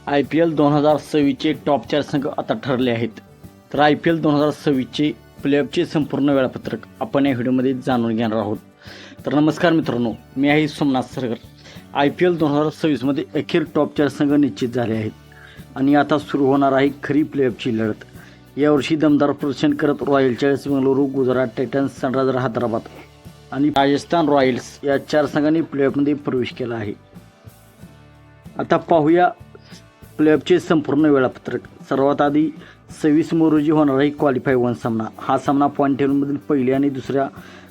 IPL 2026चे top 4 संघ आता ठरले आहेत. तर IPL 2026चे प्लेऑफचे संपूर्ण वेळापत्रक आपण या व्हिडिओमध्ये जाणून घेणार आहोत. तर नमस्कार मित्रांनो, मी आहे सोमनाथ सरगर. IPL 2026मध्ये अखेर टॉप 4 संघ निश्चित झाले आहेत आणि आता सुरू होणार आहे खरी प्लेऑफची लढत. यावर्षी दमदार प्रदर्शन करत Royal Challengers Bengaluru, Gujarat Titans, Sunriser Hyderabad आणि राजस्थान रॉयल्स या 4 संघांनी प्लेऑफमध्ये प्रवेश केला आहे. आता पाहूया प्लेऑफचे संपूर्ण वेळापत्रक. सर्वात आधी 26 मे रोजी होणार आहे क्वालिफाय 1 सामना. हा सामना पॉईंट टेबलमधील पहिल्या आणि दुसऱ्या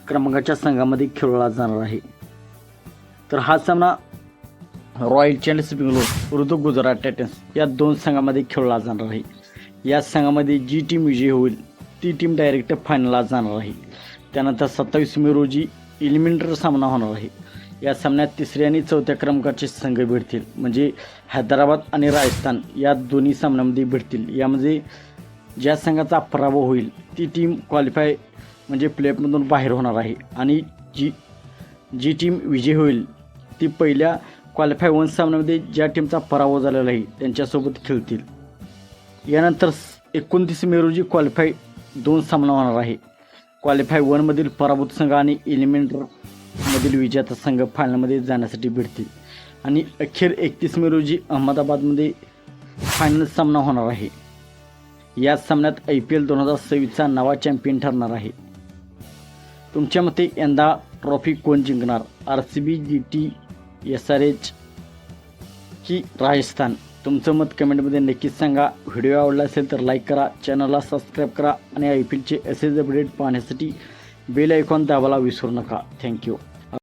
क्रमांकाच्या संघामध्ये खेळला जाणार आहे. तर हा सामना रॉयल चॅलेंजर्स बेंगळुरू विरुद्ध गुजरात टायटन्स या 2 संघांमध्ये खेळला जाणार आहे. या संघामध्ये जी टीम विजयी होईल ती टीम डायरेक्ट फायनलला जाणार आहे. त्यानंतर 27 मे रोजी एलिमिनेटर सामना होणार आहे. या सामन्यात तिसऱ्या आणि चौथ्या क्रमांकाचे संघ भेटतील, म्हणजे हैदराबाद आणि राजस्थान या दोन्ही सामन्यामध्ये भेटतील. यामध्ये ज्या संघाचा पराभव होईल ती टीम क्वालिफाय म्हणजे प्लेऑफमधून बाहेर होणार आहे आणि जी टीम विजयी होईल ती पहिल्या क्वालिफाय 1 सामन्यामध्ये ज्या टीमचा पराभव झालेला आहे त्यांच्यासोबत खेळतील. यानंतर 29 मे रोजी क्वालिफाय 2 सामना होणार आहे. क्वालिफाय 1 मधील पराभूत संघ आणि एलिमिनेटर मधील विजेता संघ फायनलमध्ये जाण्यासाठी भेटतील आणि अखेर 31 मे रोजी अहमदाबादमध्ये फायनल सामना होणार आहे. या सामन्यात IPL 2026चा नवा चॅम्पियन ठरणार आहे. तुमच्या मते यंदा ट्रॉफी कोण जिंकणार? RCB, GT, SRH की राजस्थान? तुमचं मत कमेंटमध्ये नक्कीच सांगा. व्हिडिओ आवडला असेल तर लाईक करा, चॅनलला सबस्क्राईब करा आणि IPLचे असेच अपडेट पाहण्यासाठी बेल आयकॉन दाबायला विसरू नका. थँक्यू.